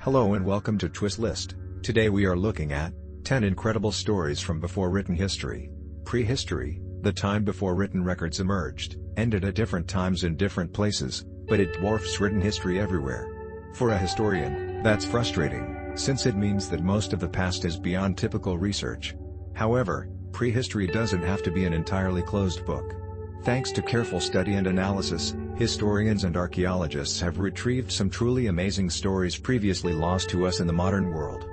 Hello and welcome to Twist List. Today we are looking at 10 incredible stories from before written history. Prehistory, the time before written records emerged, ended at different times in different places, but it dwarfs written history everywhere. For a historian, that's frustrating, since it means that most of the past is beyond typical research. However, prehistory doesn't have to be an entirely closed book. Thanks to careful study and analysis, historians and archaeologists have retrieved some truly amazing stories previously lost to us in the modern world.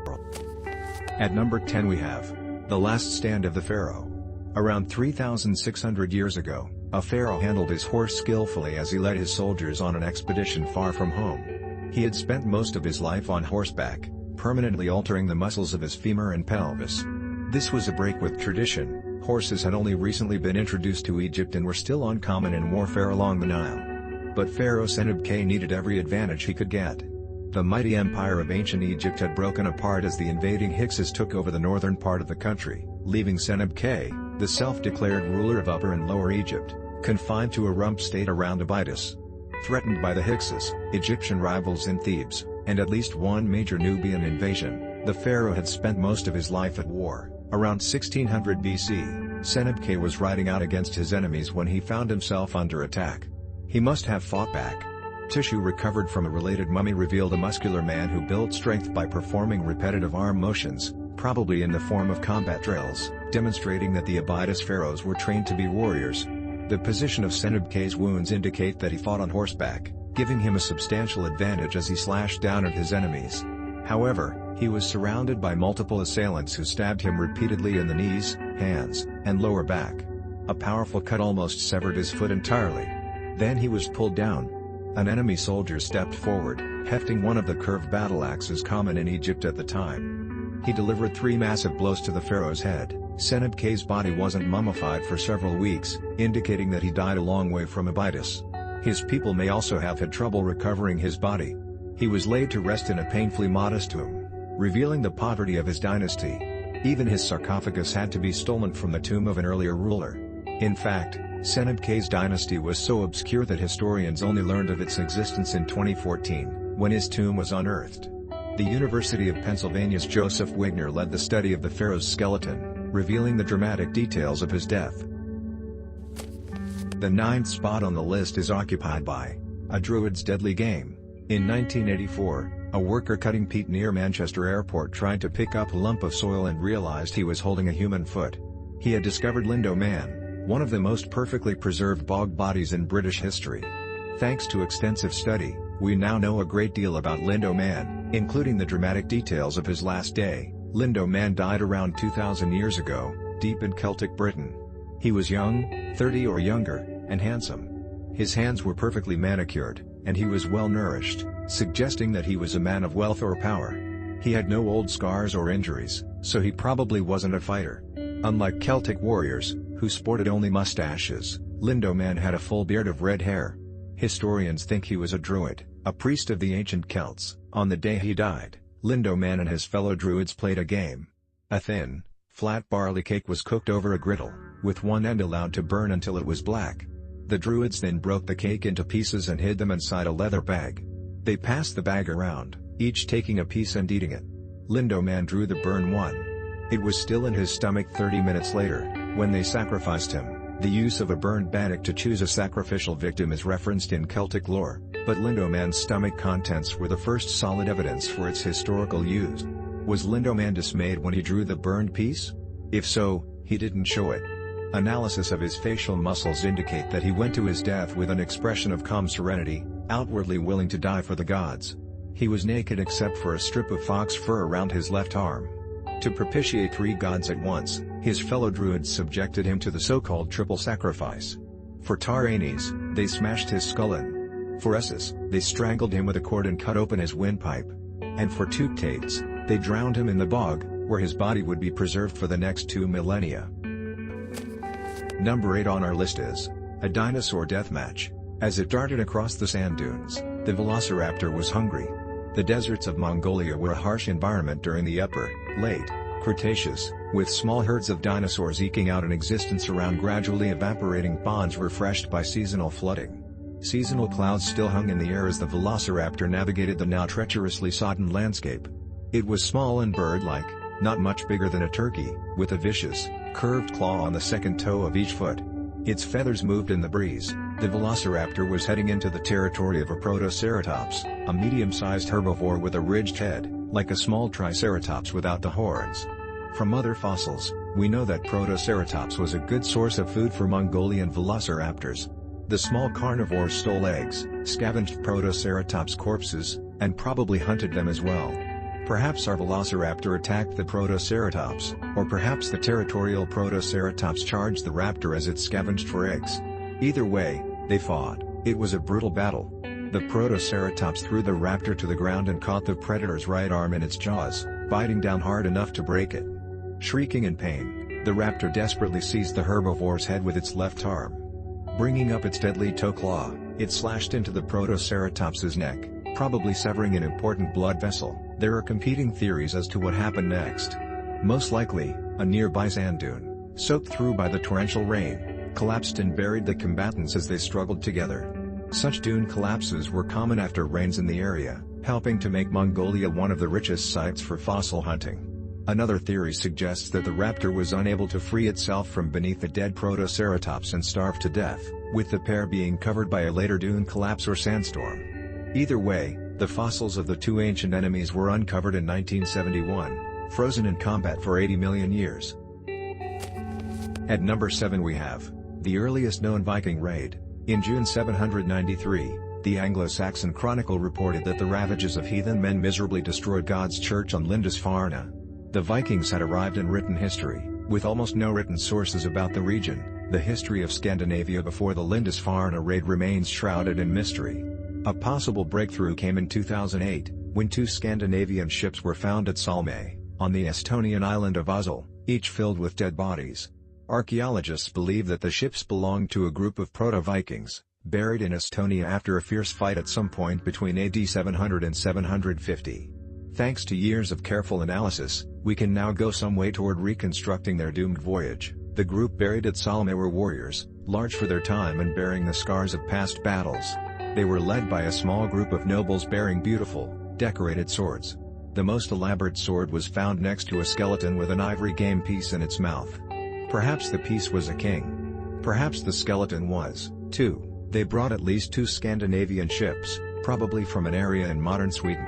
At number 10 we have The Last Stand of the Pharaoh. Around 3,600 years ago, a pharaoh handled his horse skillfully as he led his soldiers on an expedition far from home. He had spent most of his life on horseback, permanently altering the muscles of his femur and pelvis. This was a break with tradition. Horses had only recently been introduced to Egypt and were still uncommon in warfare along the Nile. But Pharaoh Sennacherib needed every advantage he could get. The mighty empire of ancient Egypt had broken apart as the invading Hyksos took over the northern part of the country, leaving Sennacherib, the self-declared ruler of Upper and Lower Egypt, confined to a rump state around Abydos. Threatened by the Hyksos, Egyptian rivals in Thebes, and at least one major Nubian invasion, the pharaoh had spent most of his life at war. Around 1600 BC, Sennacherib was riding out against his enemies when he found himself under attack. He must have fought back. Tissue recovered from a related mummy revealed a muscular man who built strength by performing repetitive arm motions, probably in the form of combat drills, demonstrating that the Abydos pharaohs were trained to be warriors. The position of Sennacherib's wounds indicate that he fought on horseback, giving him a substantial advantage as he slashed down at his enemies. However, he was surrounded by multiple assailants who stabbed him repeatedly in the knees, hands, and lower back. A powerful cut almost severed his foot entirely. Then he was pulled down. An enemy soldier stepped forward, hefting one of the curved battle axes common in Egypt at the time. He delivered 3 massive blows to the pharaoh's head. Sennacherib's body wasn't mummified for several weeks, indicating that he died a long way from Abydos. His people may also have had trouble recovering his body. He was laid to rest in a painfully modest tomb, revealing the poverty of his dynasty. Even his sarcophagus had to be stolen from the tomb of an earlier ruler. In fact, Sennacherib's dynasty was so obscure that historians only learned of its existence in 2014, when his tomb was unearthed. The University of Pennsylvania's Joseph Wigner led the study of the pharaoh's skeleton, revealing the dramatic details of his death. The 9th spot on the list is occupied by a Druid's deadly game. In 1984, a worker cutting peat near Manchester Airport tried to pick up a lump of soil and realized he was holding a human foot. He had discovered Lindo Man, one of the most perfectly preserved bog bodies in British history. Thanks to extensive study, we now know a great deal about Lindo Man, including the dramatic details of his last day. Lindo Man died around 2,000 years ago, deep in Celtic Britain. He was young, 30 or younger, and handsome. His hands were perfectly manicured, and he was well nourished, suggesting that he was a man of wealth or power. He had no old scars or injuries, so he probably wasn't a fighter. Unlike Celtic warriors, who sported only mustaches, Lindo Man had a full beard of red hair. Historians think he was a Druid, a priest of the ancient Celts. On the day he died, Lindo Man and his fellow Druids played a game. A thin, flat barley cake was cooked over a griddle, with one end allowed to burn until it was black. The Druids then broke the cake into pieces and hid them inside a leather bag. They passed the bag around, each taking a piece and eating it. Lindo Man drew the burn one. It was still in his stomach 30 minutes later, when they sacrificed him. The use of a burned bannock to choose a sacrificial victim is referenced in Celtic lore, but Lindo Man's stomach contents were the first solid evidence for its historical use. Was Lindo Man dismayed when he drew the burned piece? If so, he didn't show it. Analysis of his facial muscles indicate that he went to his death with an expression of calm serenity, outwardly willing to die for the gods. He was naked except for a strip of fox fur around his left arm. To propitiate 3 gods at once, his fellow Druids subjected him to the so-called triple sacrifice. For Taranis, they smashed his skull in. For Essos, they strangled him with a cord and cut open his windpipe. And for Tuctates, they drowned him in the bog, where his body would be preserved for the next 2 millennia. Number 8 on our list is a dinosaur deathmatch. As it darted across the sand dunes, the velociraptor was hungry. The deserts of Mongolia were a harsh environment during the Upper, Late Cretaceous, with small herds of dinosaurs eking out an existence around gradually evaporating ponds refreshed by seasonal flooding. Seasonal clouds still hung in the air as the velociraptor navigated the now treacherously sodden landscape. It was small and bird-like, not much bigger than a turkey, with a vicious, curved claw on the second toe of each foot. Its feathers moved in the breeze. The velociraptor was heading into the territory of a protoceratops, a medium-sized herbivore with a ridged head, like a small triceratops without the horns. From other fossils, we know that protoceratops was a good source of food for Mongolian velociraptors. The small carnivores stole eggs, scavenged protoceratops corpses, and probably hunted them as well. Perhaps our velociraptor attacked the protoceratops, or perhaps the territorial protoceratops charged the raptor as it scavenged for eggs. Either way, they fought. It was a brutal battle. The protoceratops threw the raptor to the ground and caught the predator's right arm in its jaws, biting down hard enough to break it. Shrieking in pain, the raptor desperately seized the herbivore's head with its left arm. Bringing up its deadly toe claw, it slashed into the protoceratops's neck, probably severing an important blood vessel. There are competing theories as to what happened next. Most likely, a nearby sand dune, soaked through by the torrential rain, collapsed and buried the combatants as they struggled together. Such dune collapses were common after rains in the area, helping to make Mongolia one of the richest sites for fossil hunting. Another theory suggests that the raptor was unable to free itself from beneath the dead protoceratops and starved to death, with the pair being covered by a later dune collapse or sandstorm. Either way, the fossils of the two ancient enemies were uncovered in 1971, frozen in combat for 80 million years. At number 7 we have the earliest known Viking raid. In June 793, the Anglo-Saxon Chronicle reported that the ravages of heathen men miserably destroyed God's church on Lindisfarne. The Vikings had arrived in written history, with almost no written sources about the region. The history of Scandinavia before the Lindisfarne raid remains shrouded in mystery. A possible breakthrough came in 2008, when two Scandinavian ships were found at Salme, on the Estonian island of Uzel, each filled with dead bodies. Archaeologists believe that the ships belonged to a group of proto-Vikings, buried in Estonia after a fierce fight at some point between AD 700 and 750. Thanks to years of careful analysis, we can now go some way toward reconstructing their doomed voyage. The group buried at Salme were warriors, large for their time and bearing the scars of past battles. They were led by a small group of nobles bearing beautiful, decorated swords. The most elaborate sword was found next to a skeleton with an ivory game piece in its mouth. Perhaps the piece was a king. Perhaps the skeleton was, too. They brought at least two Scandinavian ships, probably from an area in modern Sweden.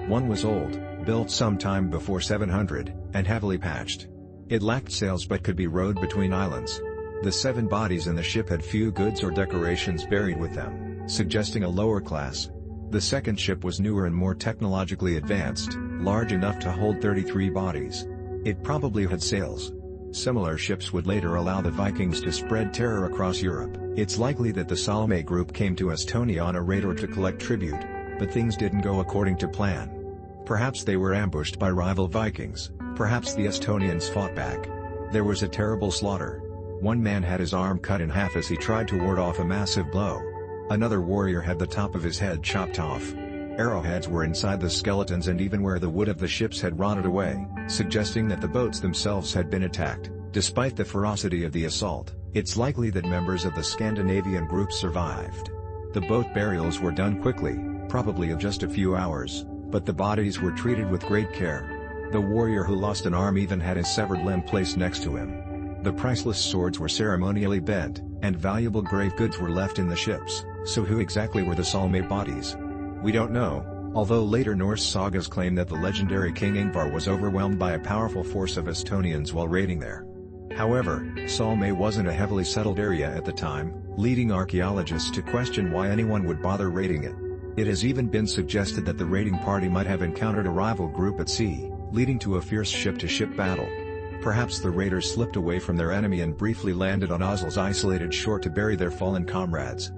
One was old, built sometime before 700, and heavily patched. It lacked sails but could be rowed between islands. The 7 bodies in the ship had few goods or decorations buried with them, suggesting a lower class. The second ship was newer and more technologically advanced, large enough to hold 33 bodies. It probably had sails. Similar ships would later allow the Vikings to spread terror across Europe. It's likely that the Salme group came to Estonia on a raid or to collect tribute, but things didn't go according to plan. Perhaps they were ambushed by rival Vikings, perhaps the Estonians fought back. There was a terrible slaughter. One man had his arm cut in half as he tried to ward off a massive blow. Another warrior had the top of his head chopped off. Arrowheads were inside the skeletons and even where the wood of the ships had rotted away, suggesting that the boats themselves had been attacked. Despite the ferocity of the assault, it's likely that members of the Scandinavian group survived. The boat burials were done quickly, probably of just a few hours, but the bodies were treated with great care. The warrior who lost an arm even had his severed limb placed next to him. The priceless swords were ceremonially bent, and valuable grave goods were left in the ships, so who exactly were the Salme bodies? We don't know, although later Norse sagas claim that the legendary King Ingvar was overwhelmed by a powerful force of Estonians while raiding there. However, Salme wasn't a heavily settled area at the time, leading archaeologists to question why anyone would bother raiding it. It has even been suggested that the raiding party might have encountered a rival group at sea, leading to a fierce ship-to-ship battle. Perhaps the raiders slipped away from their enemy and briefly landed on Uzel's isolated shore to bury their fallen comrades.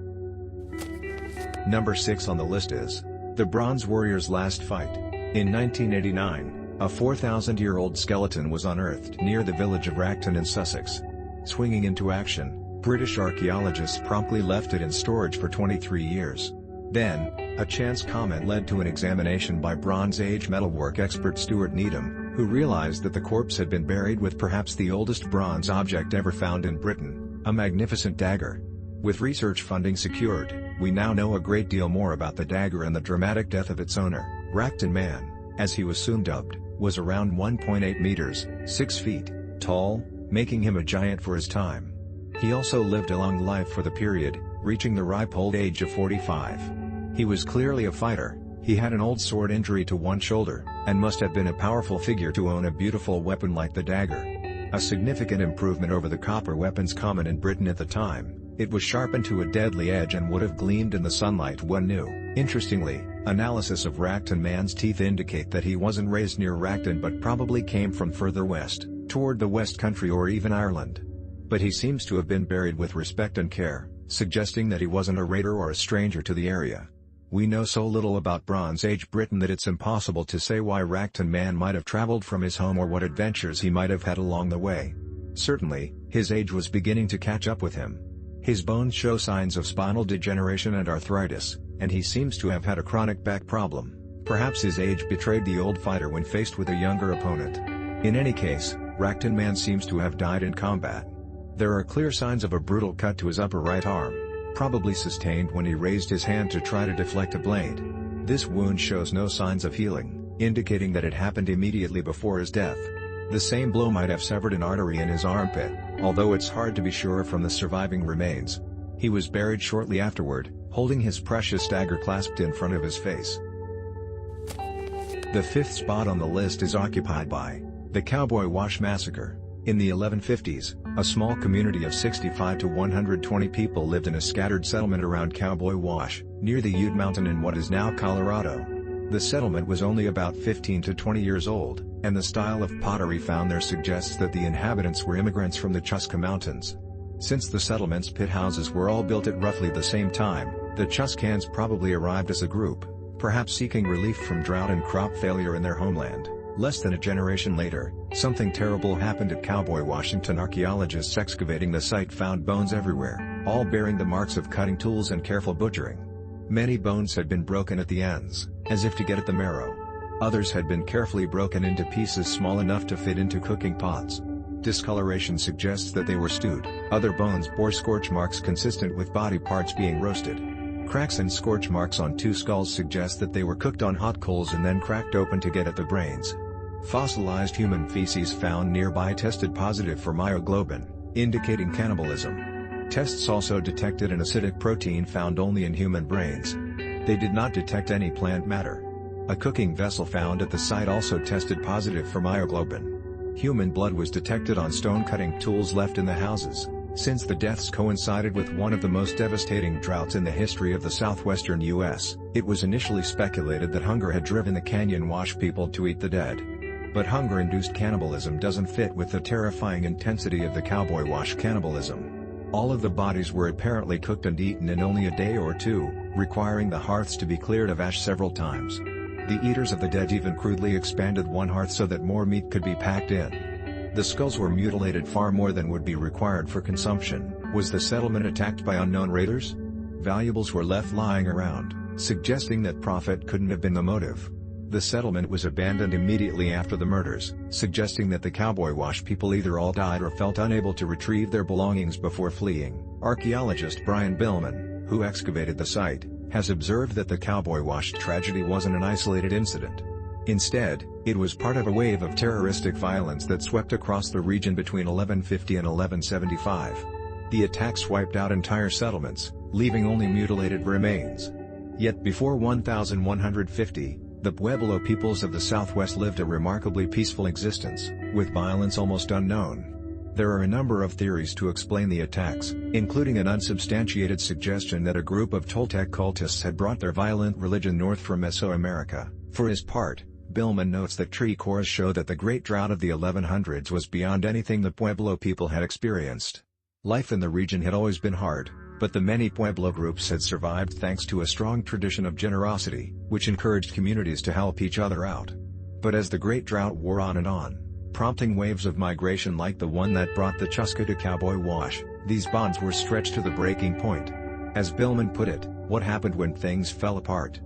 Number 6 on the list is the Bronze Warrior's Last Fight. In 1989, a 4,000-year-old skeleton was unearthed near the village of Racton in Sussex. Swinging into action, British archaeologists promptly left it in storage for 23 years. Then, a chance comment led to an examination by Bronze Age metalwork expert Stuart Needham, who realized that the corpse had been buried with perhaps the oldest bronze object ever found in Britain, a magnificent dagger. With research funding secured, we now know a great deal more about the dagger and the dramatic death of its owner. Racton Man, as he was soon dubbed, was around 1.8 meters, 6 feet, tall, making him a giant for his time. He also lived a long life for the period, reaching the ripe old age of 45. He was clearly a fighter. He had an old sword injury to one shoulder, and must have been a powerful figure to own a beautiful weapon like the dagger. A significant improvement over the copper weapons common in Britain at the time, it was sharpened to a deadly edge and would have gleamed in the sunlight one knew. Interestingly, analysis of Racton Man's teeth indicate that he wasn't raised near Racton but probably came from further west, toward the West Country or even Ireland. But he seems to have been buried with respect and care, suggesting that he wasn't a raider or a stranger to the area. We know so little about Bronze Age Britain that it's impossible to say why Racton Man might have traveled from his home or what adventures he might have had along the way. Certainly, his age was beginning to catch up with him. His bones show signs of spinal degeneration and arthritis, and he seems to have had a chronic back problem. Perhaps his age betrayed the old fighter when faced with a younger opponent. In any case, Racton Man seems to have died in combat. There are clear signs of a brutal cut to his upper right arm, probably sustained when he raised his hand to try to deflect a blade. This wound shows no signs of healing, indicating that it happened immediately before his death. The same blow might have severed an artery in his armpit, although it's hard to be sure from the surviving remains. He was buried shortly afterward, holding his precious dagger clasped in front of his face. The fifth spot on the list is occupied by the Cowboy Wash Massacre. In the 1150s, a small community of 65 to 120 people lived in a scattered settlement around Cowboy Wash, near the Ute Mountain in what is now Colorado. The settlement was only about 15 to 20 years old, and the style of pottery found there suggests that the inhabitants were immigrants from the Chuska Mountains. Since the settlement's pit houses were all built at roughly the same time, the Chuskans probably arrived as a group, perhaps seeking relief from drought and crop failure in their homeland. Less than a generation later, something terrible happened at Cowboy, Washington. Archaeologists excavating the site found bones everywhere, all bearing the marks of cutting tools and careful butchering. Many bones had been broken at the ends, as if to get at the marrow. Others had been carefully broken into pieces small enough to fit into cooking pots. Discoloration suggests that they were stewed. Other bones bore scorch marks consistent with body parts being roasted. Cracks and scorch marks on two skulls suggest that they were cooked on hot coals and then cracked open to get at the brains. Fossilized human feces found nearby tested positive for myoglobin, indicating cannibalism. Tests also detected an acidic protein found only in human brains. They did not detect any plant matter. A cooking vessel found at the site also tested positive for myoglobin. Human blood was detected on stone cutting tools left in the houses. Since the deaths coincided with one of the most devastating droughts in the history of the southwestern U.S., it was initially speculated that hunger had driven the Canyon Wash people to eat the dead. But hunger-induced cannibalism doesn't fit with the terrifying intensity of the Cowboy Wash cannibalism. All of the bodies were apparently cooked and eaten in only a day or two, requiring the hearths to be cleared of ash several times. The eaters of the dead even crudely expanded one hearth so that more meat could be packed in. The skulls were mutilated far more than would be required for consumption. Was the settlement attacked by unknown raiders? Valuables were left lying around, suggesting that profit couldn't have been the motive. The settlement was abandoned immediately after the murders, suggesting that the Cowboy Wash people either all died or felt unable to retrieve their belongings before fleeing. Archaeologist Brian Billman, who excavated the site, has observed that the Cowboy Wash tragedy wasn't an isolated incident. Instead, it was part of a wave of terroristic violence that swept across the region between 1150 and 1175. The attacks wiped out entire settlements, leaving only mutilated remains. Yet before 1150, the Pueblo peoples of the Southwest lived a remarkably peaceful existence, with violence almost unknown. There are a number of theories to explain the attacks, including an unsubstantiated suggestion that a group of Toltec cultists had brought their violent religion north from Mesoamerica. For his part, Billman notes that tree cores show that the Great Drought of the 1100s was beyond anything the Pueblo people had experienced. Life in the region had always been hard, but the many Pueblo groups had survived thanks to a strong tradition of generosity, which encouraged communities to help each other out. But as the Great Drought wore on, prompting waves of migration like the one that brought the Chuska to Cowboy Wash, these bonds were stretched to the breaking point. As Billman put it, what happened when things fell apart?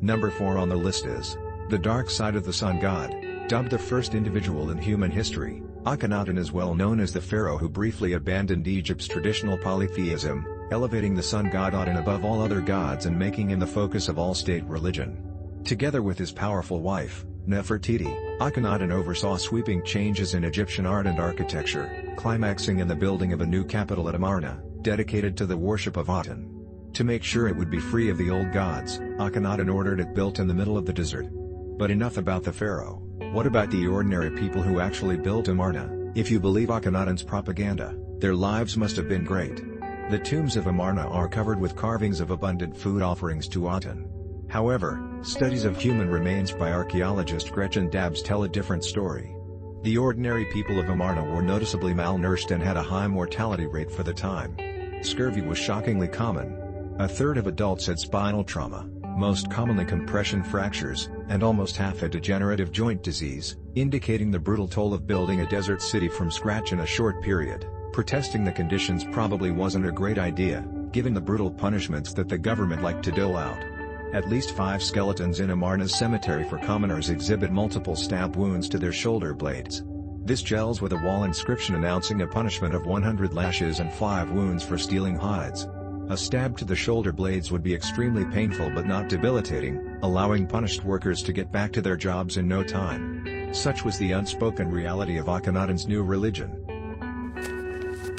Number 4 on the list is the dark side of the sun god. Dubbed the first individual in human history, Akhenaten is well known as the pharaoh who briefly abandoned Egypt's traditional polytheism, elevating the sun god Aten above all other gods and making him the focus of all state religion. Together with his powerful wife, Nefertiti, Akhenaten oversaw sweeping changes in Egyptian art and architecture, climaxing in the building of a new capital at Amarna, dedicated to the worship of Aten. To make sure it would be free of the old gods, Akhenaten ordered it built in the middle of the desert. But enough about the pharaoh. What about the ordinary people who actually built Amarna? If you believe Akhenaten's propaganda, their lives must have been great. The tombs of Amarna are covered with carvings of abundant food offerings to Aten. However, studies of human remains by archaeologist Gretchen Dabbs tell a different story. The ordinary people of Amarna were noticeably malnourished and had a high mortality rate for the time. Scurvy was shockingly common. A third of adults had spinal trauma, most commonly compression fractures, and almost half had degenerative joint disease, indicating the brutal toll of building a desert city from scratch in a short period. Protesting the conditions probably wasn't a great idea, given the brutal punishments that the government liked to dole out. At least 5 skeletons in Amarna's cemetery for commoners exhibit multiple stab wounds to their shoulder blades. This gels with a wall inscription announcing a punishment of 100 lashes and 5 wounds for stealing hides. A stab to the shoulder blades would be extremely painful but not debilitating, allowing punished workers to get back to their jobs in no time. Such was the unspoken reality of Akhenaten's new religion.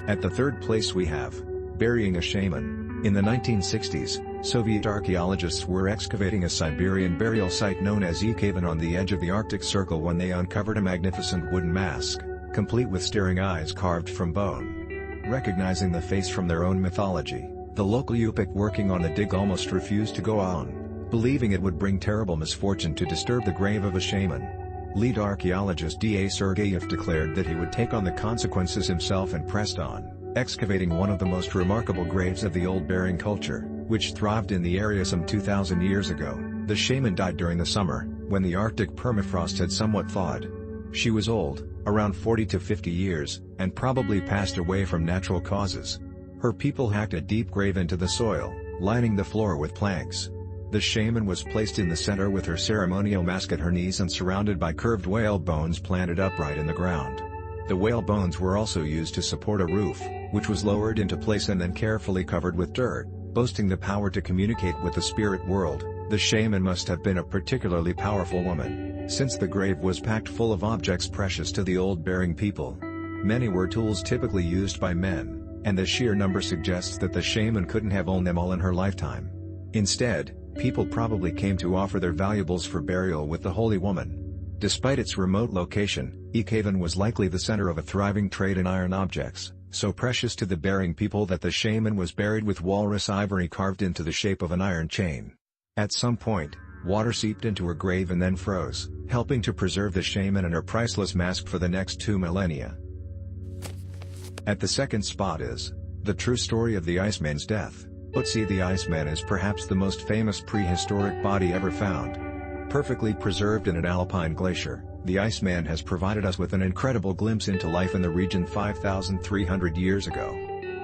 At the third place we have burying a Shaymin. In the 1960s, Soviet archaeologists were excavating a Siberian burial site known as Iceman on the edge of the Arctic Circle when they uncovered a magnificent wooden mask, complete with staring eyes carved from bone. Recognizing the face from their own mythology, the local Yupik working on the dig almost refused to go on, believing it would bring terrible misfortune to disturb the grave of a Shaymin. Lead archaeologist D.A. Sergeyev declared that he would take on the consequences himself and pressed on, excavating one of the most remarkable graves of the old burying culture, which thrived in the area some 2,000 years ago. The Shaymin died during the summer, when the Arctic permafrost had somewhat thawed. She was old, around 40 to 50 years, and probably passed away from natural causes. Her people hacked a deep grave into the soil, lining the floor with planks. The Shaymin was placed in the center with her ceremonial mask at her knees and surrounded by curved whale bones planted upright in the ground. The whale bones were also used to support a roof, which was lowered into place and then carefully covered with dirt, boasting the power to communicate with the spirit world. The Shaymin must have been a particularly powerful woman, since the grave was packed full of objects precious to the old bearing people. Many were tools typically used by men, and the sheer number suggests that the Shaymin couldn't have owned them all in her lifetime. Instead, people probably came to offer their valuables for burial with the holy woman. Despite its remote location, Iceman was likely the center of a thriving trade in iron objects, so precious to the bearing people that the Shaymin was buried with walrus ivory carved into the shape of an iron chain. At some point, water seeped into her grave and then froze, helping to preserve the Shaymin and her priceless mask for the next 2 millennia. At the second spot is the true story of the Iceman's death. Ötzi the Iceman is perhaps the most famous prehistoric body ever found. Perfectly preserved in an alpine glacier, the Iceman has provided us with an incredible glimpse into life in the region 5,300 years ago.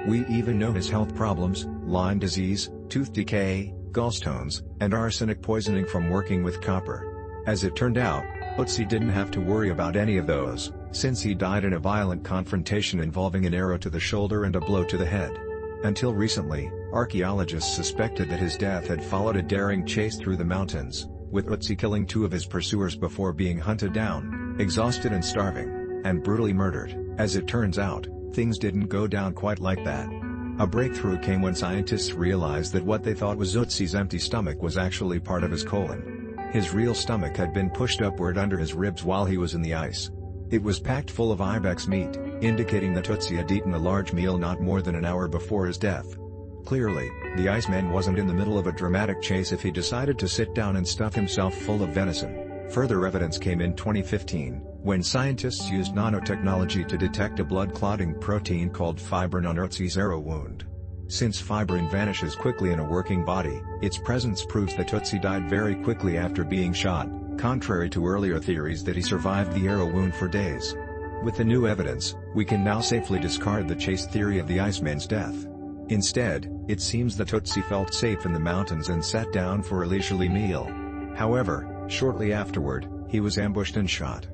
We even know his health problems, Lyme disease, tooth decay, gallstones, and arsenic poisoning from working with copper. As it turned out, Ötzi didn't have to worry about any of those, since he died in a violent confrontation involving an arrow to the shoulder and a blow to the head. Until recently, archaeologists suspected that his death had followed a daring chase through the mountains, with Ötzi killing 2 of his pursuers before being hunted down, exhausted and starving, and brutally murdered. As it turns out, things didn't go down quite like that. A breakthrough came when scientists realized that what they thought was Ötzi's empty stomach was actually part of his colon. His real stomach had been pushed upward under his ribs while he was in the ice. It was packed full of ibex meat, indicating that Ötzi had eaten a large meal not more than an hour before his death. Clearly, the Iceman wasn't in the middle of a dramatic chase if he decided to sit down and stuff himself full of venison. Further evidence came in 2015, when scientists used nanotechnology to detect a blood-clotting protein called fibrin on Ötzi's arrow wound. Since fibrin vanishes quickly in a working body, its presence proves that Ötzi died very quickly after being shot, contrary to earlier theories that he survived the arrow wound for days. With the new evidence, we can now safely discard the chase theory of the Iceman's death. Instead, it seems that Ötzi felt safe in the mountains and sat down for a leisurely meal. However, shortly afterward, he was ambushed and shot.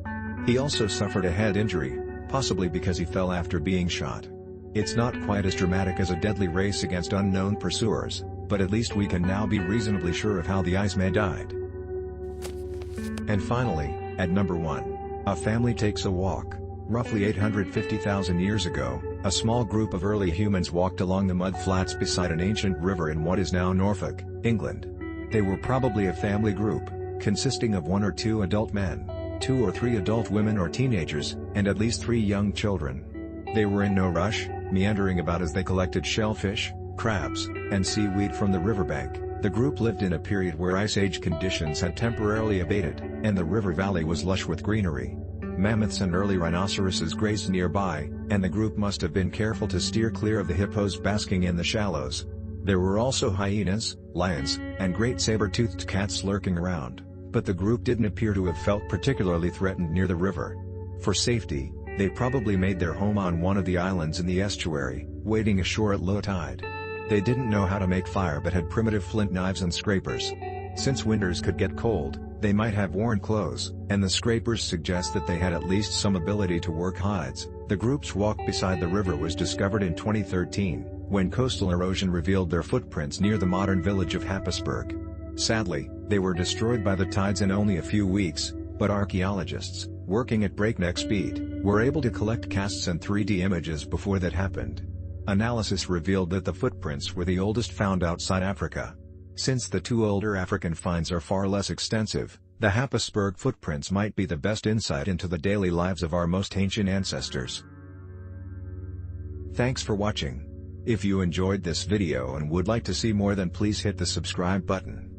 He also suffered a head injury, possibly because he fell after being shot. It's not quite as dramatic as a deadly race against unknown pursuers, but at least we can now be reasonably sure of how the Iceman died. And finally, at number 1, a family takes a walk. Roughly 850,000 years ago, a small group of early humans walked along the mud flats beside an ancient river in what is now Norfolk, England. They were probably a family group, consisting of 1 or 2 adult men, 2 or 3 adult women or teenagers, and at least 3 young children. They were in no rush, meandering about as they collected shellfish, crabs, and seaweed from the riverbank. The group lived in a period where Ice Age conditions had temporarily abated, and the river valley was lush with greenery. Mammoths and early rhinoceroses grazed nearby, and the group must have been careful to steer clear of the hippos basking in the shallows. There were also hyenas, lions, and great saber-toothed cats lurking around, but the group didn't appear to have felt particularly threatened near the river. For safety, they probably made their home on one of the islands in the estuary, wading ashore at low tide. They didn't know how to make fire but had primitive flint knives and scrapers. Since winters could get cold, they might have worn clothes, and the scrapers suggest that they had at least some ability to work hides. The group's walk beside the river was discovered in 2013, when coastal erosion revealed their footprints near the modern village of Happisburg. Sadly, they were destroyed by the tides in only a few weeks, but archaeologists, working at breakneck speed, were able to collect casts and 3D images before that happened. Analysis revealed that the footprints were the oldest found outside Africa. Since the 2 older African finds are far less extensive, the Happisburg footprints might be the best insight into the daily lives of our most ancient ancestors. Thanks for watching. If you enjoyed this video and would like to see more, then please hit the subscribe button.